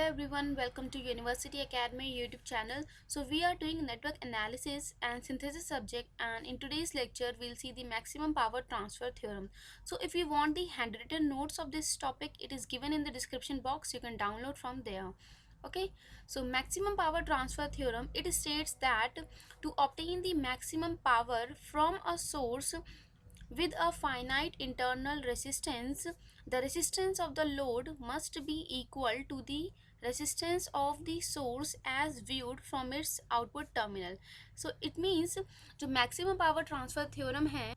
Hello everyone, welcome to University Academy YouTube channel. So we are doing network analysis and synthesis subject, and in today's lecture we'll see the maximum power transfer theorem. So if you want the handwritten notes of this topic, it is given in the description box. You can download from there. Okay, so maximum power transfer theorem, it states that to obtain the maximum power from a source with a finite internal resistance, the resistance of the load must be equal to the resistance of the source as viewed from its output terminal. So it means जो maximum power transfer theorem है,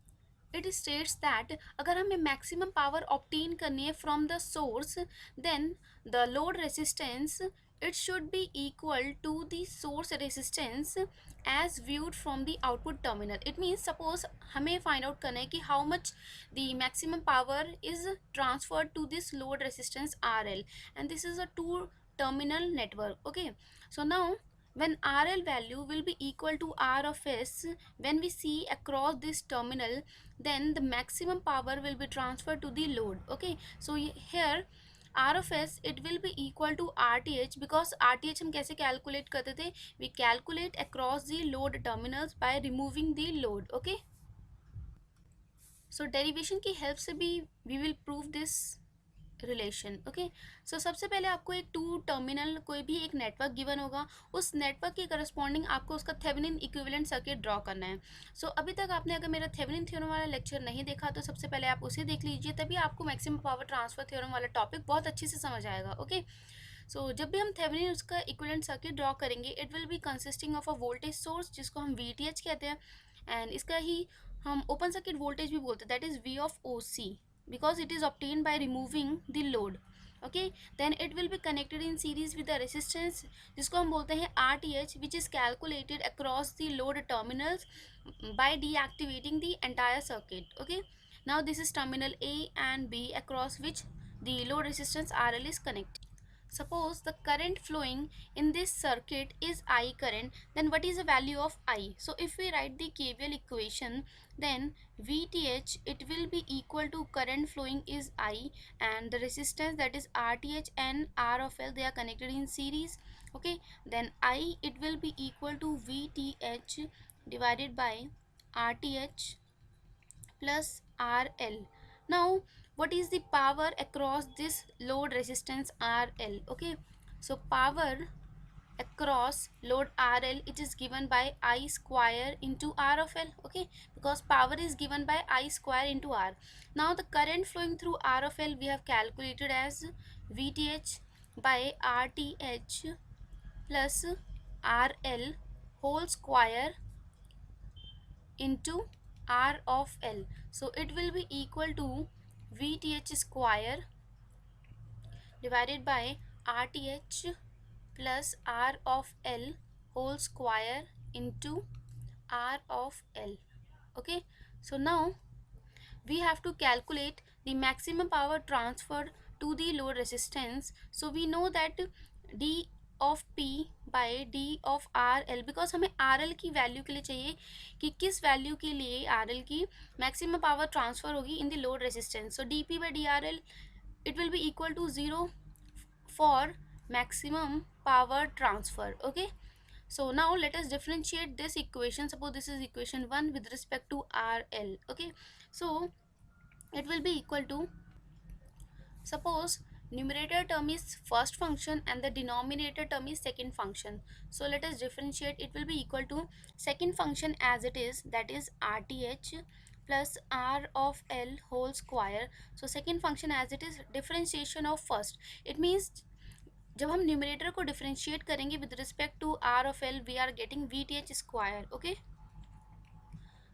it states that अगर हमें maximum power obtain करनी है from the source, then the load resistance, it should be equal to the source resistance as viewed from the output terminal. It means suppose हमें find out करना है कि how much the maximum power is transferred to this load resistance RL, and this is a two terminal network. Okay, so now when RL value will be equal to R of S, when we see across this terminal, then the maximum power will be transferred to the load. Okay, so here R of S, it will be equal to RTH, because RTH हम कैसे calculate करते थे, we calculate across the load terminals by removing the load. Okay, so derivation की help से भी we will prove this relation. Okay, so सबसे पहले आपको एक टू टर्मिनल कोई भी एक नेटवर्क गिवन होगा, उस नेटवर्क के करस्पॉन्डिंग आपको उसका थेवेनिन इक्विवेलेंट सर्किट ड्रॉ करना है. सो अभी तक आपने अगर मेरा थेवेनिन थ्योरम वाला लेक्चर नहीं देखा तो सबसे पहले आप उसे देख लीजिए, तभी आपको मैक्सिमम पावर ट्रांसफर थ्योरम वाला टॉपिक बहुत अच्छे से समझ आएगा. ओके, सो जब भी हम थेवेनिन उसका इक्विवेलेंट सर्किट ड्रॉ करेंगे, it will B consisting of a voltage source जिसको हम VTH कहते हैं, एंड इसका ही हम ओपन सर्किट वोल्टेज भी बोलते हैं, that is V of OC, because it is obtained by removing the load. Okay, then it will be connected in series with the resistance जिसको हम बोलते हैं RTH, which is calculated across the load terminals by deactivating the entire circuit. Okay, now this is terminal A and B across which the load resistance RL is connected. Suppose the current flowing in this circuit is I current, then what is the value of I? So if we write the KVL equation, then VTH, it will be equal to current flowing is I, and the resistance, that is RTH and R of L, they are connected in series. Okay, then I, it will be equal to VTH divided by RTH plus RL. Now what is the power across this load resistance RL? Okay, so power across load RL, it is given by I square into R of L. Okay, because power is given by I square into R. Now the current flowing through R of L we have calculated as VTH by RTH plus RL whole square into R of L. So it will be equal to VTH square divided by RTH plus R of L whole square into R of L. Okay, so now we have to calculate the maximum power transferred to the load resistance. So we know that D of P by D of RL, because हमें RL की value के लिए चाहिए कि किस value के लिए RL की मैक्सिमम पावर ट्रांसफर होगी in the load resistance. So DP by DRL, it will be equal to 0 for maximum power transfer. Okay, so now let us differentiate this equation. Suppose this is equation 1 with respect to RL. Okay, so it will be equal to, suppose numerator term is first function and the denominator term is second function, so let us differentiate. It will be equal to second function as it is, that is RTH plus R of L whole square. So second function as it is, differentiation of first, it means जब हम numerator को differentiate करेंगे with respect to R of L, we are getting VTH square. Okay,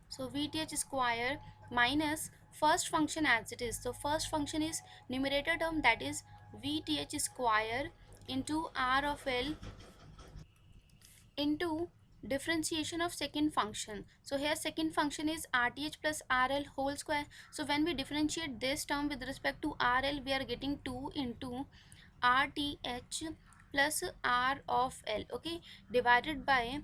so VTH square minus first function as it is. So first function is numerator term, that is VTH square into R of L into differentiation of second function. So here second function is RTH plus RL whole square. So when we differentiate this term with respect to RL, we are getting 2 into RTH plus R of L. Okay, divided by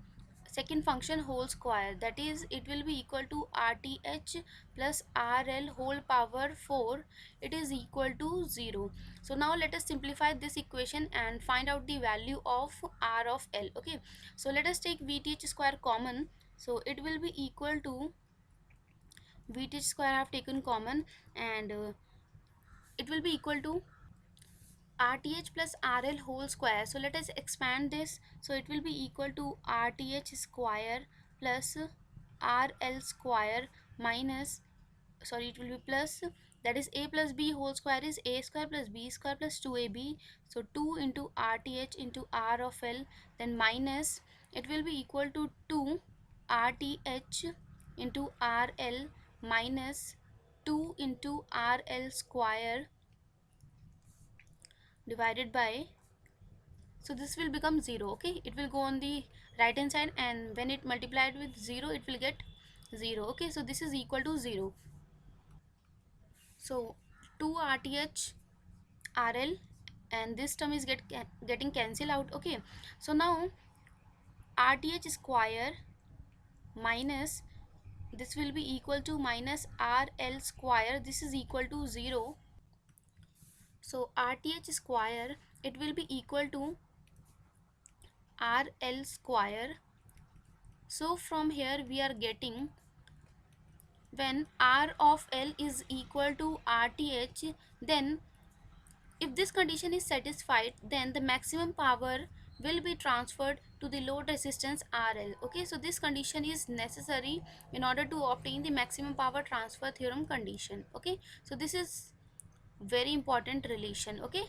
second function whole square, that is it will be equal to RTH plus RL whole power 4, it is equal to 0. So now let us simplify this equation and find out the value of R of L. Okay, so let us take VTH square common, so it will be equal to VTH square I have taken common, and it will be equal to RTH plus RL whole square. So let us expand this, so it will be equal to RTH square plus RL square minus, sorry, it will be plus, that is a plus b whole square is a square plus b square plus 2ab, so 2 into RTH into R of L, then minus, it will be equal to 2 RTH into RL minus 2 into RL square divided by, so this will become 0. Okay, it will go on the right hand side, and when it multiplied with 0 it will get 0. Okay, so this is equal to 0. So 2 RTH RL, and this term is getting cancelled out. Okay, so now RTH square minus, this will be equal to minus RL square, this is equal to 0. So RTH square, it will be equal to RL square. So from here we are getting, when R of L is equal to RTH, then if this condition is satisfied, then the maximum power will be transferred to the load resistance RL. Okay, so this condition is necessary in order to obtain the maximum power transfer theorem condition. Okay, so this is very important relation. Okay,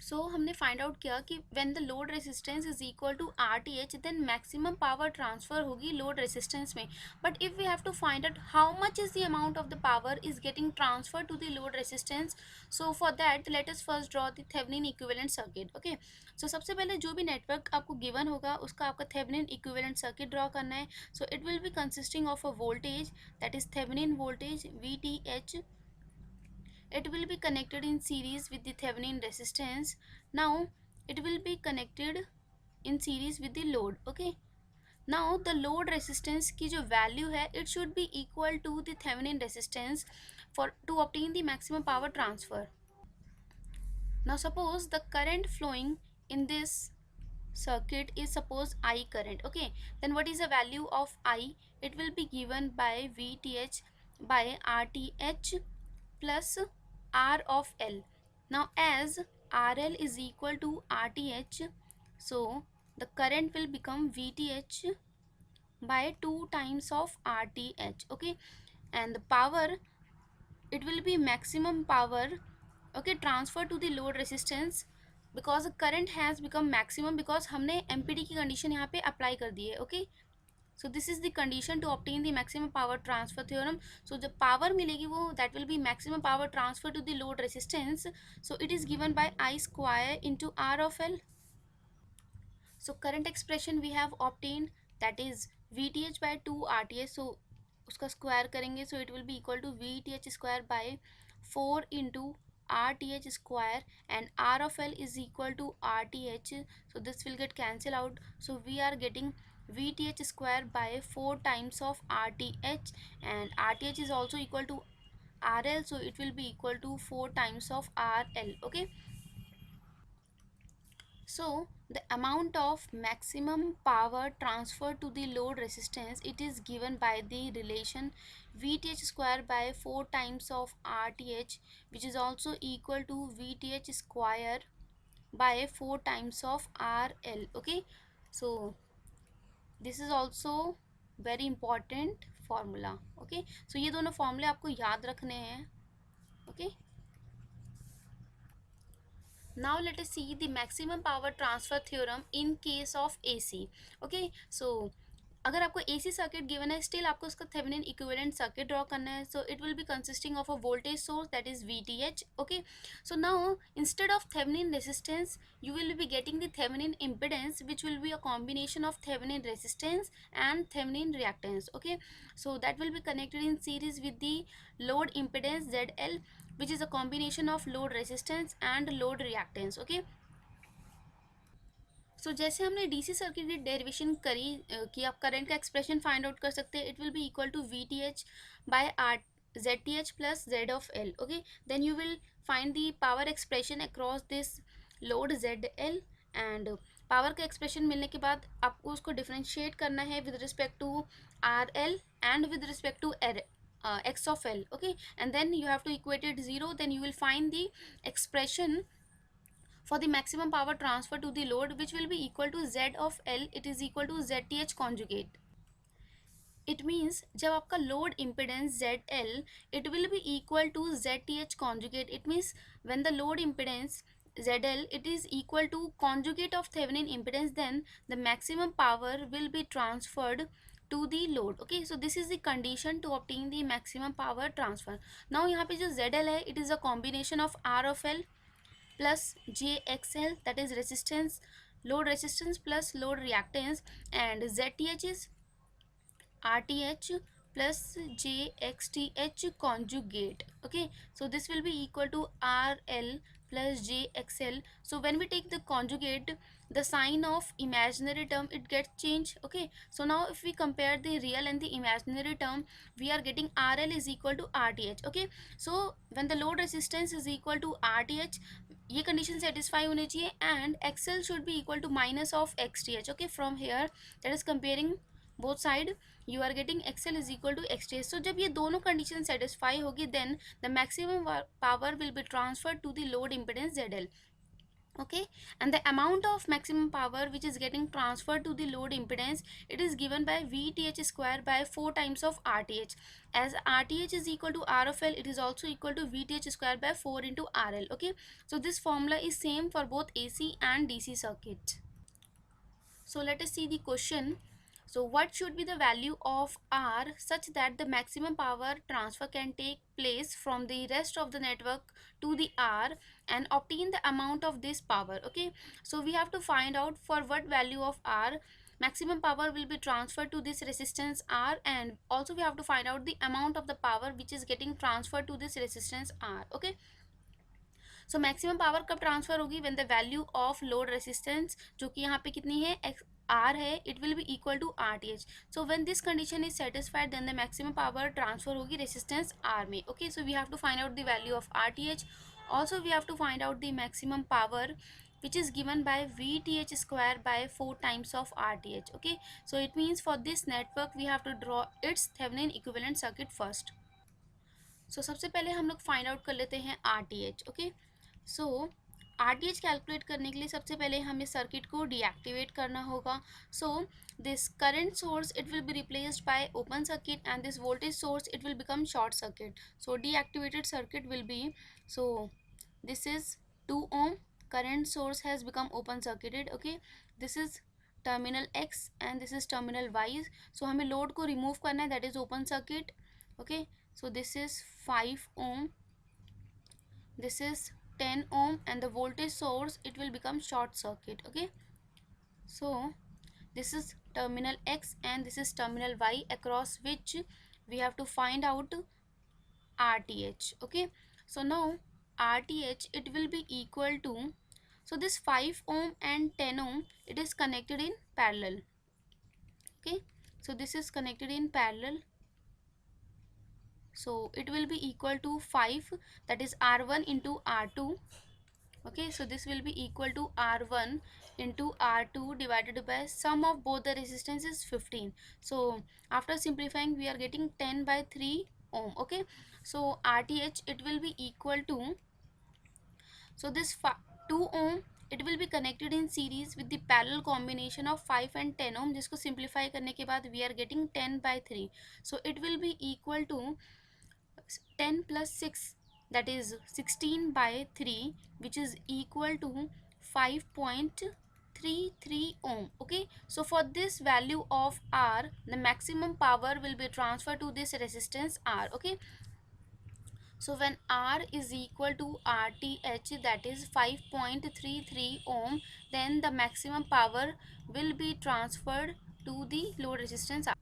so हमने find out किया कि when the load resistance is equal to RTH, then maximum power transfer होगी load resistance में. But if we have to find out how much is the amount of the power is getting transfer to the load resistance, so for that let us first draw the Thevenin equivalent circuit. Okay, so सबसे पहले जो भी network आपको given होगा उसका आपका Thevenin equivalent circuit draw करना है. So it will B consisting of a voltage, that is Thevenin voltage VTH. It will be connected in series with the Thevenin resistance. Now it will be connected in series with the load. Okay, now the load resistance की जो value है, it should be equal to the Thevenin resistance for to obtain the maximum power transfer. Now suppose the current flowing in this circuit is suppose I current. Okay, then what is the value of I? It will be given by VTH by RTH plus R of L. Now as RL is equal to RTH, so the current will become VTH by 2 times of RTH. Okay, and the power, it will be maximum power, okay, transfer to the load resistance, because the current has become maximum because हमने MPD की condition यहाँ पे apply कर दी है. Okay, so this is the condition to obtain the maximum power transfer theorem. So the power मिलेगी वो, that will be maximum power transfer to the load resistance. So it is given by I square into R of L. So current expression we have obtained, that is VTH by 2 RTH. So उसका square करेंगे, so it will be equal to VTH square by 4 into RTH square, and R of L is equal to RTH, so this will get cancelled out. So we are getting VTH square by 4 times of RTH, and RTH is also equal to RL, so it will be equal to 4 times of RL. Okay, so the amount of maximum power transfer to the load resistance, it is given by the relation VTH square by 4 times of RTH, which is also equal to VTH square by 4 times of RL. Okay, so this is also very important formula. Okay, so ये दोनों formula आपको याद रखने हैं. Okay, now let us see the maximum power transfer theorem in case of AC. Okay, so अगर आपको AC circuit given है, still आपको उसका थेवेनिन इक्विवेलेंट सर्किट ड्रॉ करना है. So it will B consisting of a voltage source, that is VTH. Okay, so now instead of Thevenin resistance you will be getting the Thevenin impedance, which will be a combination of Thevenin resistance and Thevenin reactance. Okay, so that will be connected in series with the load impedance ZL, which is a combination of load resistance and load reactance. Okay, सो जैसे हमने DC circuit की derivation करी कि आप current का expression find out कर सकते हैं, it will be equal to V T H by R Z T H plus Z of L. Okay, then you will find the power expression across this load Z L. And power का expression मिलने के बाद आपको उसको differentiate करना है with respect to R L and with respect to x of l. Okay, and then you have to equate it 0, then you will find the expression for the maximum power transfer to the load, which will be equal to z of l, it is equal to zth conjugate. It means जब आपका load impedance ZL, it will be equal to ZTH conjugate. It means when the load impedance ZL, it is equal to conjugate of Thevenin impedance, then the maximum power will be transferred to the load. Okay, so this is the condition to obtain the maximum power transfer. Now यहाँ पे जो ZL है, it is a combination of R of L plus JXL, that is resistance, load resistance plus load reactance, and ZTH is RTH plus JXTH conjugate. Okay, so this will be equal to RL plus JXL. So when we take the conjugate, the sign of imaginary term, it gets changed. Okay, so now if we compare the real and the imaginary term, we are getting RL is equal to RTH. Okay, so when the load resistance is equal to RTH, ये condition satisfy होने चाहिए, and XL should be equal to minus of XTH. Okay, from here, that is comparing both side, you are getting XL is equal to XTH. So जब ये दोनों condition satisfy होगी, then the maximum power will be transferred to the load impedance ZL. Okay, and the amount of maximum power which is getting transferred to the load impedance, it is given by VTH square by 4 times of RTH. As RTH is equal to R of L, it is also equal to VTH square by 4 into RL. Okay, so this formula is same for both AC and DC circuit. So let us see the question. So what should be the value of R such that the maximum power transfer can take place from the rest of the network to the R and obtain the amount of this power. Okay, so we have to find out for what value of R maximum power will be transferred to this resistance R, and also we have to find out the amount of the power which is getting transferred to this resistance R. Okay, so maximum power कब transfer होगी, when the value of load resistance जो कि यहाँ पे कितनी है R है, it will be equal to R T H. So when this condition is satisfied, then the maximum power transfer होगी रेसिस्टेंस आर में. Okay, so we have to find out the value of R T H. Also we have to find out the maximum power which is given by VTH square by 4 times of RTH. Okay, so it means for this network we have to draw its Thevenin equivalent circuit first. So सबसे पहले हम लोग find out कर लेते हैं RTH. Okay, सो RTH calculate करने के लिए सबसे पहले हमें सर्किट को डीएक्टिवेट करना होगा. So this current source it will be replaced by open circuit and this voltage source it will become short circuit. So deactivated circuit will be, so this is 2 ohm, current source has become open circuited. Okay, this is terminal X and this is terminal Y. So हमें load को remove करना है, that is open circuit. Okay, so this is 5 ohm, this is 10 ohm, and the voltage source it will become short circuit. Okay, so this is terminal X and this is terminal Y across which we have to find out RTH. Okay, so now RTH it will be equal to, so this 5 ohm and 10 ohm it is connected in parallel. Okay, so this is connected in parallel, so it will be equal to 5, that is R1 into R2. Okay, so this will be equal to R1 into R2 divided by sum of both the resistance is 15. So after simplifying we are getting 10 by 3 ohm. Okay, so RTH it will be equal to, so this 2 ohm it will be connected in series with the parallel combination of 5 and 10 ohm, जिसको simplify करने के बाद we are getting 10 by 3. So it will be equal to 10 plus 6, that is 16 by 3, which is equal to 5.33 ohm. Okay, so for this value of R, the maximum power will be transferred to this resistance R. Okay, so when R is equal to RTH, that is 5.33 ohm, then the maximum power will be transferred to the load resistance R.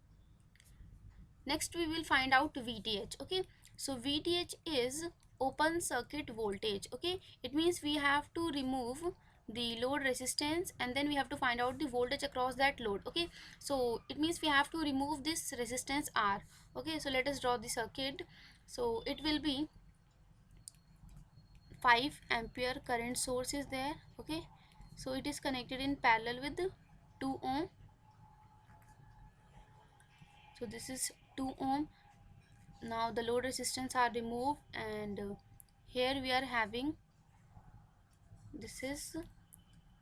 Next we will find out VTH. Okay, so VTH is open circuit voltage. Okay, it means we have to remove the load resistance, and then we have to find out the voltage across that load. Okay, so it means we have to remove this resistance R. Okay, so let us draw the circuit. So it will be 5 ampere current source is there. Okay, so it is connected in parallel with 2 ohm. So this is 2 ohm. Now the load resistance are removed, and here we are having, this is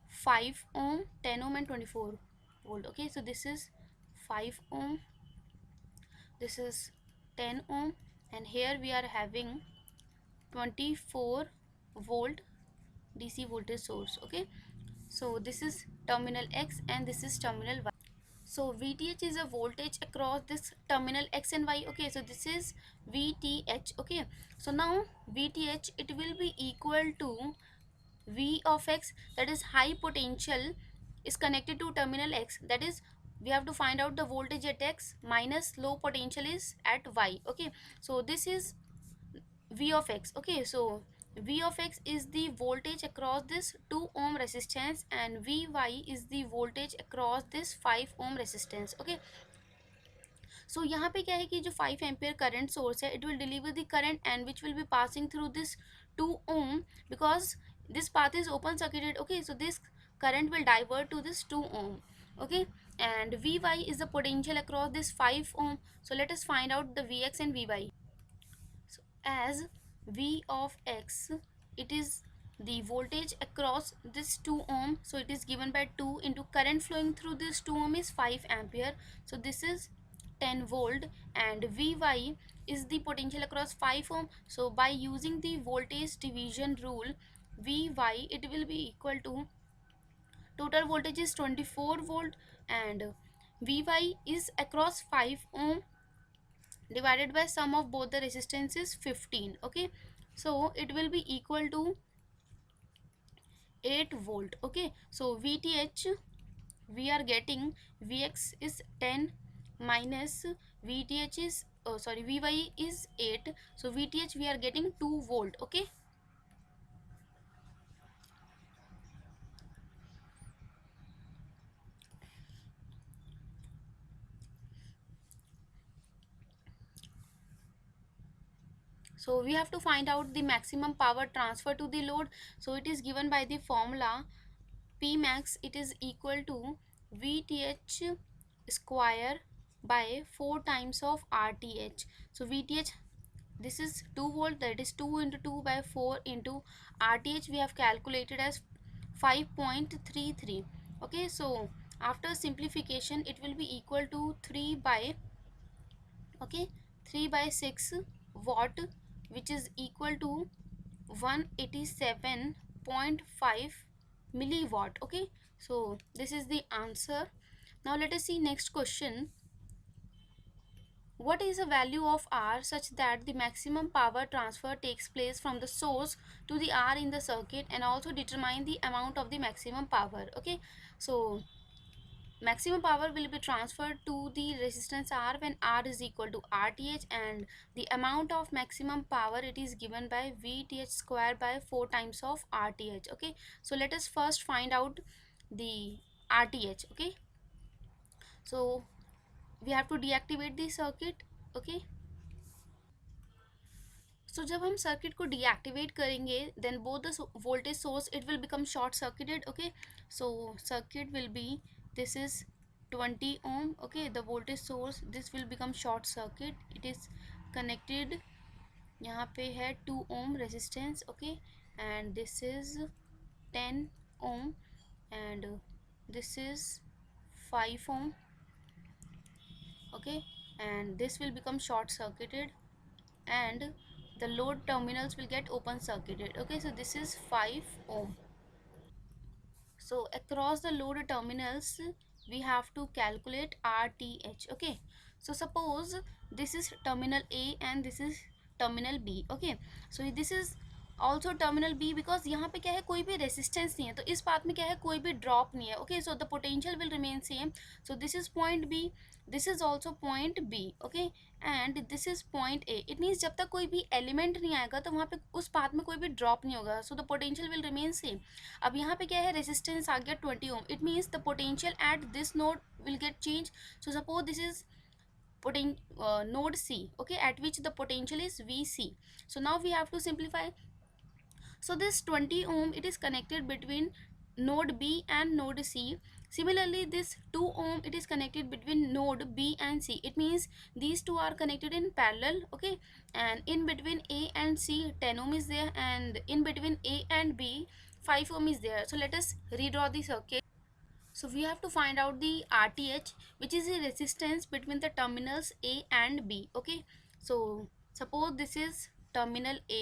5 ohm, 10 ohm and 24 volt. Okay, so this is 5 ohm, this is 10 ohm, and here we are having 24 volt DC voltage source. Okay, so this is terminal X and this is terminal Y. So VTH is a voltage across this terminal X and Y. Okay, so this is VTH. Okay, so now VTH, it will be equal to V of X, that is high potential is connected to terminal X, that is we have to find out the voltage at X, minus low potential is at Y. Okay, so this is V of X. Okay, so V of X is the voltage across this 2 ohm resistance, and Vy is the voltage across this 5 ohm resistance. Okay, so यहाँ पे क्या है कि जो 5 ampere current source है, it will deliver the current and which will be passing through this 2 ohm, because this path is open circuited. Okay, so this current will divert to this 2 ohm. Okay, and Vy is the potential across this 5 ohm. So let us find out the Vx and Vy. So as V of X, it is the voltage across this 2 ohm, so it is given by 2 into current flowing through this 2 ohm is 5 ampere, so this is 10 volt, and Vy is the potential across 5 ohm. So by using the voltage division rule, Vy, it will be equal to, total voltage is 24 volt, and Vy is across 5 ohm divided by sum of both the resistances 15. Okay, so it will be equal to 8 volt. Okay, so VTH, we are getting Vx is 10 minus VTH is, oh sorry, Vy is 8, so VTH we are getting 2 volt. Okay, so we have to find out the maximum power transfer to the load. So it is given by the formula P max, it is equal to VTH square by 4 times of RTH. So VTH, this is 2 volt, that is 2 into 2 by 4 into RTH we have calculated as 5.33. Okay, so after simplification it will be equal to 3 by, okay, 3 by 6 watt, which is equal to 187.5 milliwatt. Okay, so this is the answer. Now let us see next question. What is the value of R such that the maximum power transfer takes place from the source to the R in the circuit, and also determine the amount of the maximum power. Okay, so maximum power will be transferred to the resistance R when R is equal to RTH, and the amount of maximum power, it is given by VTH square by 4 times of RTH. Okay, so let us first find out the RTH. Okay, so we have to deactivate the circuit. Okay, so जब हम circuit को deactivate करेंगे, then both the voltage source, it will become short circuited. Okay, so circuit will be, this is 20 ohm. Okay, the voltage source, this will become short circuit. It is connected, यहाँ पे है 2 ohm resistance. Okay, and this is 10 ohm, and this is 5 ohm. Okay, and this will become short circuited, and the load terminals will get open circuited. Okay, so this is 5 ohm. So across the load terminals we have to calculate RTH. Okay, so suppose this is terminal A and this is terminal B. Okay, so this is also terminal B, because यहाँ पे क्या है, कोई भी resistance नहीं है, तो इस पाथ में क्या है, कोई भी ड्रॉप नहीं है. Okay, so the potential will remain same. So this is point B, this is also point B. Okay, and this is point A. It means जब तक कोई भी एलिमेंट नहीं आएगा तो वहाँ पे उस पाथ में कोई भी ड्रॉप नहीं होगा. So the potential will remain same. अब यहाँ पे क्या है, रेसिस्टेंस आ गया 20 ohm. It means the potential at this node will get change. So suppose this is node C, okay, at which the potential is Vc. So now we have to simplify. So this 20 ohm, it is connected between node B and node C. Similarly, this 2 ohm, it is connected between node B and C. It means these two are connected in parallel, okay, and in between A and C 10 ohm is there, and in between A and B 5 ohm is there. So let us redraw the circuit. So we have to find out the RTH, which is the resistance between the terminals A and B. Okay, so suppose this is terminal A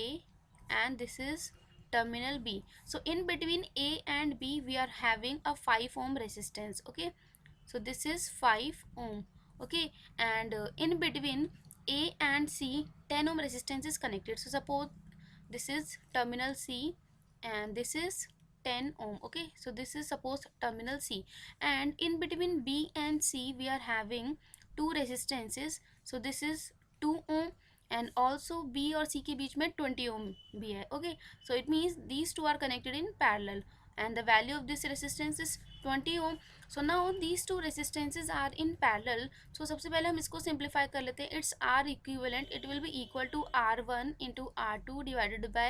and this is terminal B. So in between A and B we are having a 5 ohm resistance. Okay, so this is 5 ohm. Okay, and in between A and C 10 ohm resistance is connected. So suppose this is terminal C and this is 10 ohm. Okay, so this is suppose terminal C, and in between B and C we are having two resistances. So this is 2 ohm, and also B और C के बीच में 20 ohm भी है. Okay, so it means these two are connected in parallel and the value of this resistance is 20 ohm. So now these two resistances are in parallel. So सबसे पहले हम इसको simplify कर लेते हैं. Its R equivalent, it will be equal to R1 into R2 divided by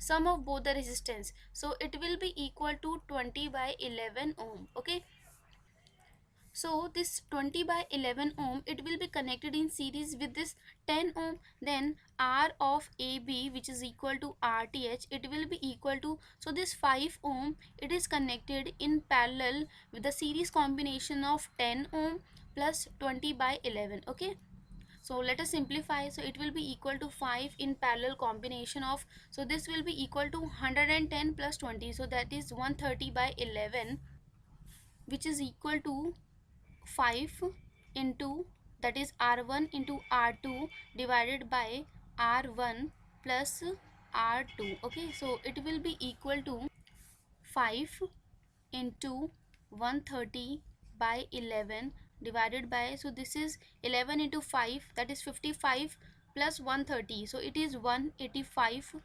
sum of both the resistance. So it will be equal to 20 by 11 ohm. Okay, so this 20 by 11 ohm, it will be connected in series with this 10 ohm. Then R of AB, which is equal to RTH, it will be equal to, so this 5 ohm, it is connected in parallel with the series combination of 10 ohm plus 20 by 11. Okay, so let us simplify. So it will be equal to 5 in parallel combination of, so this will be equal to 110 plus 20, so that is 130 by 11, which is equal to 5 into, that is R1 into R2 divided by R1 plus R2. Okay, so it will be equal to 5 into 130 by 11 divided by, so this is 11 into 5, that is 55 plus 130, so it is 185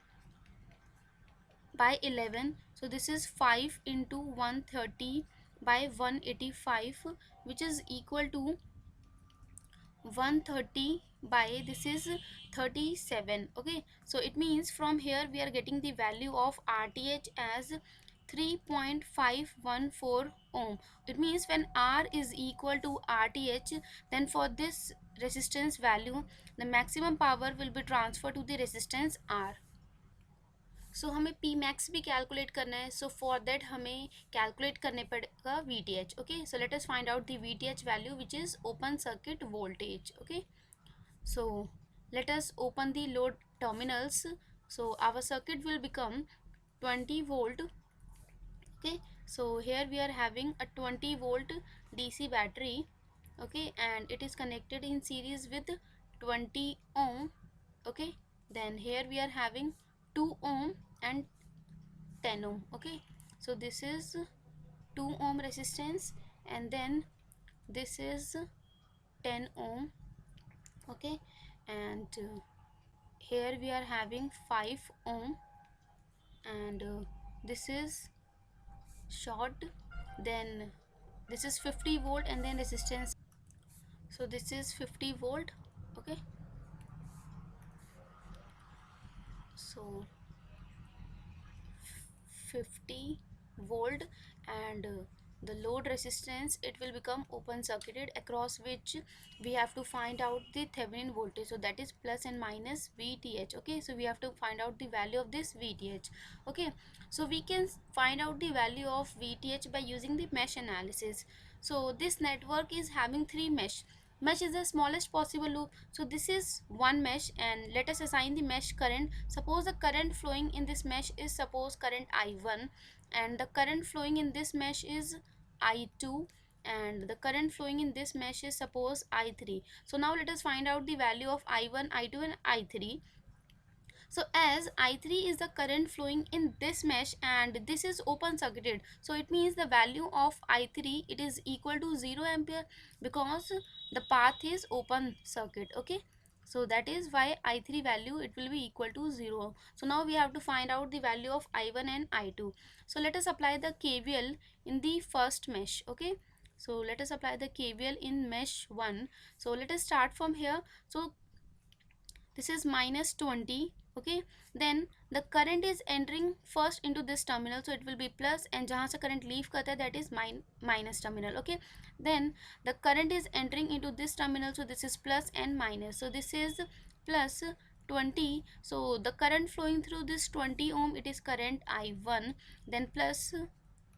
by 11. So this is 5 into 130 by 185, which is equal to 130 by, this is 37. Okay, so it means from here we are getting the value of RTH as 3.514 ohm. It means when R is equal to RTH, then for this resistance value the maximum power will be transferred to the resistance R. सो हमें P max भी calculate करना है. So for that हमें calculate करने पड़ेगा we T H. Okay, so let us find out the we T H value which is open circuit voltage. Okay, so let us open the load terminals. So our circuit will become 20 volt. Okay, so here we are having a 20 volt DC battery. Okay, and it is connected in series with 20 ohm. Okay, then here we are having 2 ohm and 10 ohm. Okay, so this is 2 ohm resistance, and then this is 10 ohm. Okay, and here we are having 5 ohm, and this is short. Then this is 50 volt, and then resistance, so this is 50 volt. Okay, so 50 volt, and the load resistance, it will become open circuited, across which we have to find out the Thevenin voltage, so that is plus and minus VTH. Okay, so we have to find out the value of this VTH. Okay, so we can find out the value of VTH by using the mesh analysis. So this network is having 3 mesh. Mesh is the smallest possible loop. So this is one mesh, and let us assign the mesh current. Suppose the current flowing in this mesh is, suppose current I1, and the current flowing in this mesh is I2, and the current flowing in this mesh is, suppose, I3. So now let us find out the value of I1, I2 and I3. So as I3 is the current flowing in this mesh and this is open circuited, so it means the value of I3 it is equal to 0 ampere because the path is open circuit. Okay, so that is why I3 value it will be equal to 0. So now we have to find out the value of I1 and I2. So let us apply the KVL in the first mesh. Okay, so let us apply the KVL in mesh 1. So let us start from here. So this is minus 20. Okay, then the current is entering first into this terminal, so it will be plus, and जहाँ से current leave करता है that is minus terminal. Okay, then the current is entering into this terminal, so this is plus and minus, so this is plus 20. So the current flowing through this 20 ohm it is current I1, then plus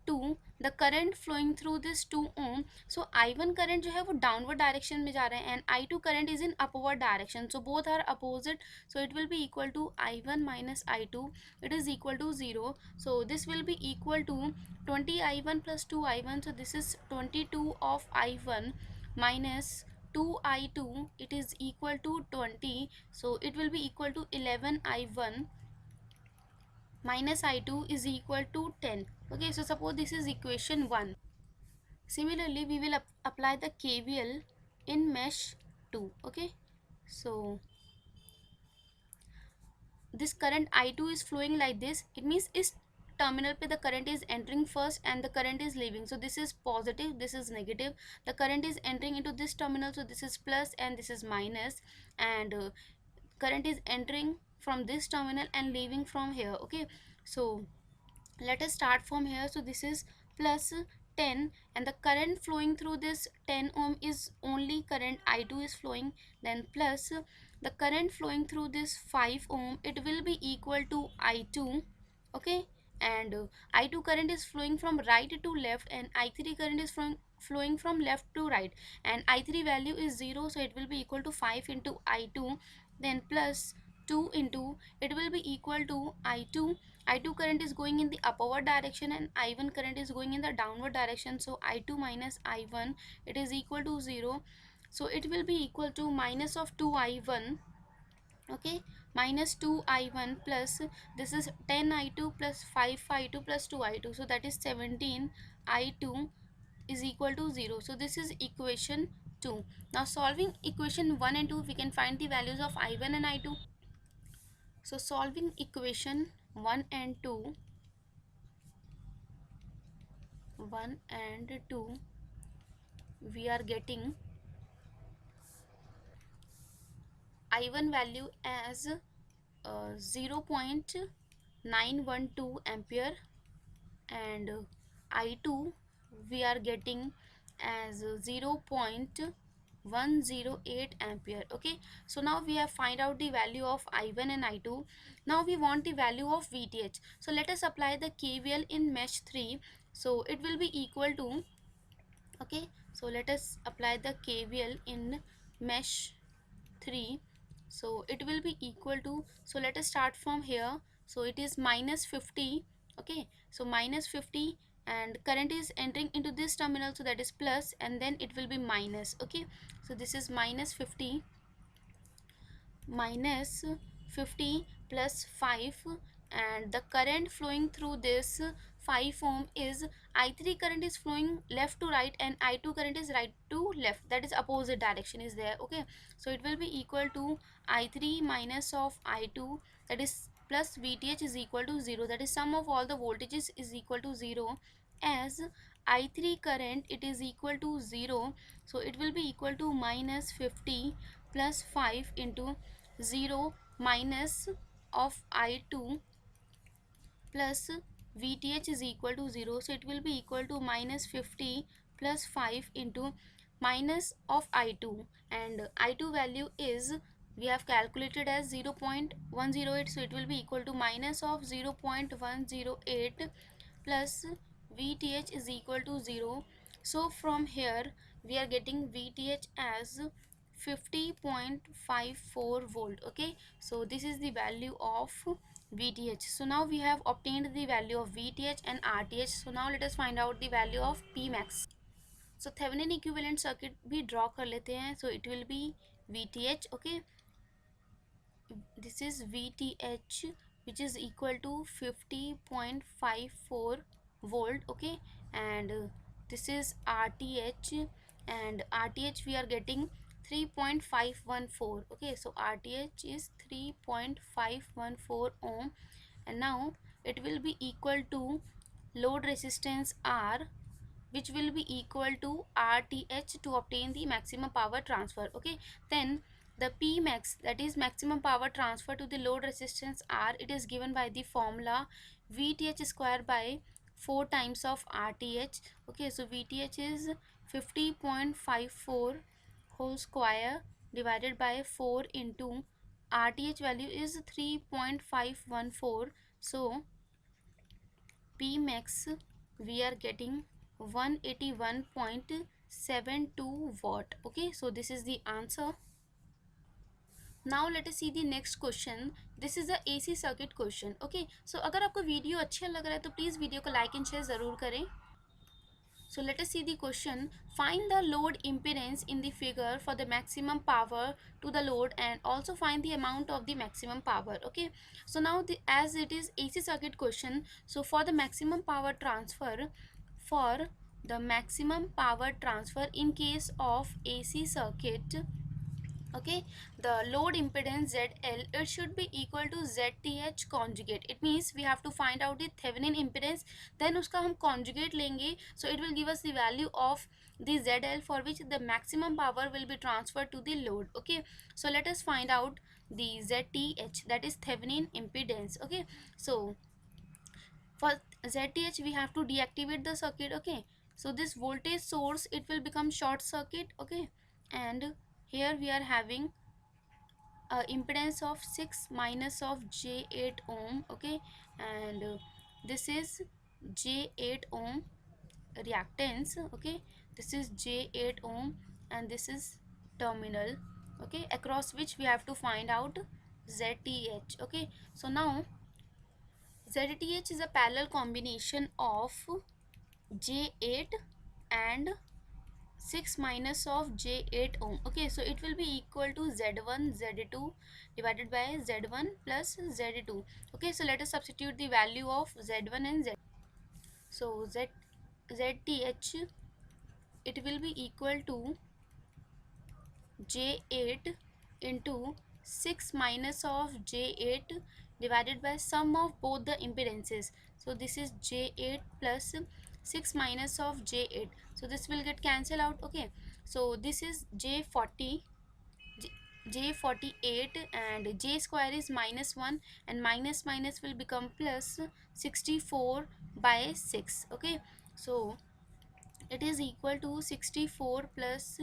2 the current flowing through this 2 ohm. So I1 current जो है वो downward direction में जा रहा है and I2 current is in upward direction, so both are opposite, so it will be equal to I1 minus I2, it is equal to 0. So this will be equal to 20 I1 plus 2 I1, so this is 22 of I1 minus 2 I2, it is equal to 20, so it will be equal to 11 I1 minus I2 is equal to 10. Okay, so suppose this is equation 1. Similarly, we will apply the KVL in mesh 2. Okay, so this current I2 is flowing like this. It means is terminal pe the current is entering first and the current is leaving. So this is positive, this is negative. The current is entering into this terminal, so this is plus and this is minus, and current is entering from this terminal and leaving from here. Okay, so let us start from here. So this is plus 10 and the current flowing through this 10 ohm is only current I2 is flowing, then plus the current flowing through this 5 ohm it will be equal to I2. Okay, and I2 current is flowing from right to left and I3 current is flowing from left to right, and I3 value is 0, so it will be equal to 5 into I2, then plus 2 into it will be equal to I2. I2 current is going in the upward direction and I1 current is going in the downward direction, so I2 minus I1 it is equal to 0. So it will be equal to minus of 2I1. Okay, minus 2I1 plus this is 10I2 plus 5I2 plus 2I2, so that is 17I2 is equal to 0. So this is equation 2. Now solving equation 1 and 2 we can find the values of I1 and I2. So solving equation 1 and 2, 1 and 2, we are getting I1 value as 0.912 ampere and I2 we are getting as 0.108 ampere. Okay, so now we have find out the value of I1 and I2. Now we want the value of VTH, so let us apply the KVL in mesh 3. So it will be equal to, okay, so let us apply the KVL in mesh 3. So it will be equal to, so let us start from here. So it is minus 50. Okay, so minus 50 and current is entering into this terminal, so that is plus, and then it will be minus. Okay, so this is minus 50 minus 50 plus 5, and the current flowing through this 5 ohm is I3 current is flowing left to right and I2 current is right to left, that is opposite direction is there. Okay, so it will be equal to I3 minus of I2, that is plus VTH is equal to 0, that is sum of all the voltages is equal to 0, as I3 current it is equal to 0, so it will be equal to minus 50 plus 5 into 0 minus of I2 plus VTH is equal to 0, so it will be equal to minus 50 plus 5 into minus of I2, and I2 value is we have calculated as 0.108, so it will be equal to minus of 0.108 plus VTH is equal to 0. So from here we are getting VTH as 50.54 volt. Okay, so this is the value of VTH. So now we have obtained the value of VTH and RTH. So now let us find out the value of Pmax. So Thevenin equivalent circuit भी draw कर लेते हैं. So it will be VTH. Okay, this is VTH, which is equal to 50.54 volt, okay, and this is RTH, and RTH we are getting 3.514, okay, so RTH is 3.514 ohm, and now it will be equal to load resistance R, which will be equal to RTH to obtain the maximum power transfer, okay. Then the P max, that is maximum power transfer to the load resistance R, it is given by the formula VTH square by 4 times of RTH, okay. So VTH is 50.54 whole square divided by 4 into RTH value is 3.514, so P max we are getting 181.72 watt, okay. So this is the answer. Now let us see the next question. This is a AC circuit question, okay. So अगर आपको video अच्छा लग रहा है तो please video को like and share ज़रूर करें. So let us see the question. Find the load impedance in the figure for the maximum power to the load and also find the amount of the maximum power. Okay. So now as it is AC circuit question, so for the maximum power transfer, for the maximum power transfer in case of AC circuit, okay, the load impedance ZL, it should be equal to ZTH conjugate. It means we have to find out the Thevenin impedance, then uska hum conjugate lenge, so it will give us the value of the ZL for which the maximum power will be transferred to the load, okay. So let us find out the ZTH, that is Thevenin impedance, okay. So for ZTH we have to deactivate the circuit, okay. So this voltage source, it will become short circuit, okay, and here we are having impedance of 6 minus of J8 ohm, okay, and this is J8 ohm reactance, okay, this is J8 ohm and this is terminal, okay, across which we have to find out ZTH, okay. So now ZTH is a parallel combination of J8 and 6 minus of J8 ohm, okay. So it will be equal to Z1 Z2 divided by Z1 plus Z2, okay. So let us substitute the value of Z1 and Z. So ZTH, it will be equal to J8 into 6 minus of J8 divided by sum of both the impedances. So this is J8 plus 6 minus of J8, so this will get cancelled out, okay. So this is J40, J48, and J square is minus 1 and minus minus will become plus 64 by 6, okay. So it is equal to 64 plus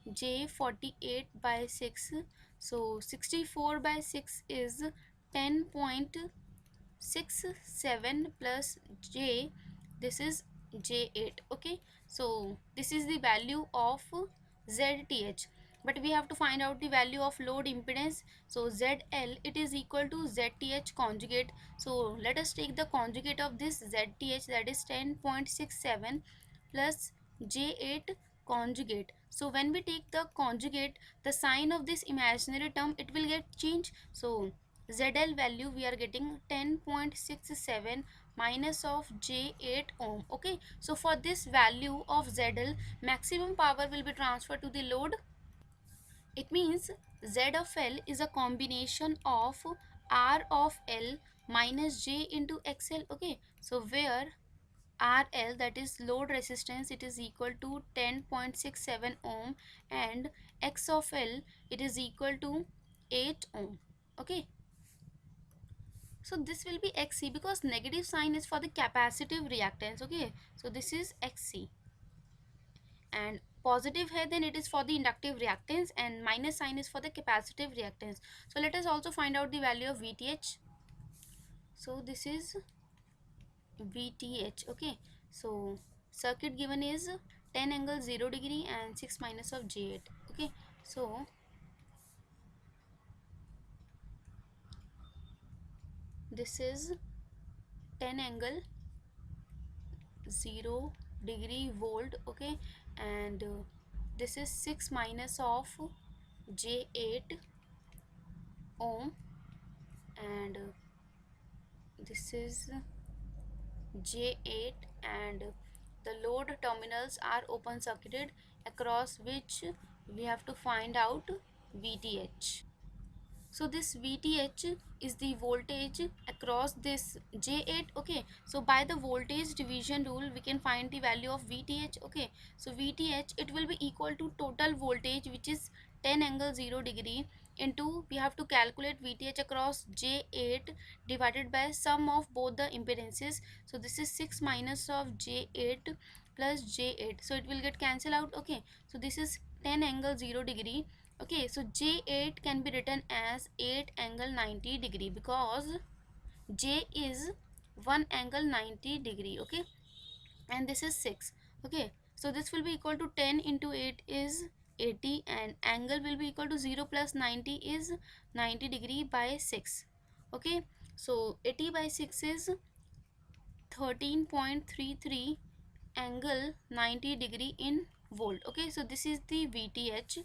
J48 by 6. So 64 by 6 is 10.67 plus J, this is J8, okay. So this is the value of ZTH, but we have to find out the value of load impedance. So ZL, it is equal to ZTH conjugate. So let us take the conjugate of this ZTH, that is 10.67 plus J8 conjugate. So when we take the conjugate, the sign of this imaginary term, it will get changed. So ZL value we are getting 10.67 minus of J8 ohm, okay. So for this value of ZL, maximum power will be transferred to the load. It means Z of L is a combination of R of L minus J into XL, okay. So where RL, that is load resistance, it is equal to 10.67 ohm and X of L, it is equal to 8 ohm, okay. So this will be XC because negative sign is for the capacitive reactance, okay. So this is XC, and positive है then it is for the inductive reactance and minus sign is for the capacitive reactance. So let us also find out the value of VTH. So this is VTH, okay. So circuit given is 10 angle 0 degree and 6 minus of J8, okay. So this is 10 angle 0 degree volt, okay, and this is 6 minus of J8 ohm, and this is J8, and the load terminals are open circuited, across which we have to find out VTH. So this VTH is the voltage across this J8. Okay, so by the voltage division rule we can find the value of VTH. Okay, so VTH, it will be equal to total voltage, which is 10 angle 0 degree, into, we have to calculate VTH across J8 divided by sum of both the impedances. So this is 6 minus of J8 plus J8, so it will get cancelled out. Okay, so this is 10 angle 0 degree. Okay, so J8 can be written as 8 angle 90 degree, because J is 1 angle 90 degree. Okay, and this is 6. Okay, so this will be equal to 10 into 8 is 80, and angle will be equal to 0 plus 90 is 90 degree by 6. Okay, so 80 by 6 is 13.33 angle 90 degree in volt. Okay, so this is the VTH.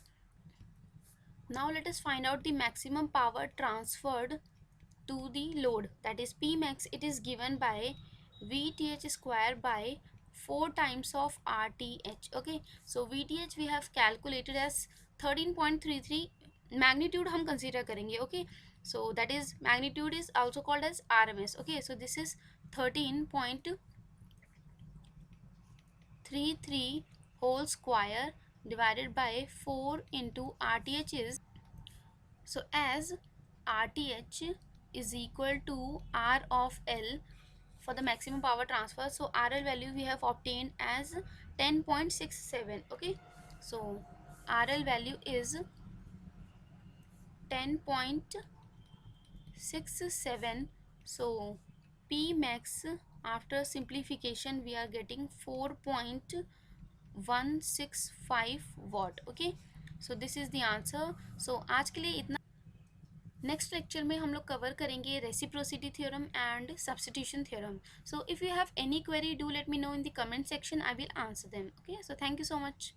Now let us find out the maximum power transferred to the load, that is P max. It is given by VTH square by 4 times of RTH. Okay, so VTH we have calculated as 13.33, magnitude हम consider करेंगे. Okay, so that is, magnitude is also called as RMS. Okay, so this is 13.33 whole square divided by 4 into RTH is, so as RTH is equal to R of L for the maximum power transfer, so RL value we have obtained as 10.67. Okay, so RL value is 10.67. So P max, after simplification we are getting 4.165 watt. Okay, so this is the answer. So आज के लिए इतना. Next lecture में हम लोग cover करेंगे reciprocity theorem and substitution theorem. So if you have any query, do let me know in the comment section. I will answer them. Okay, so thank you so much.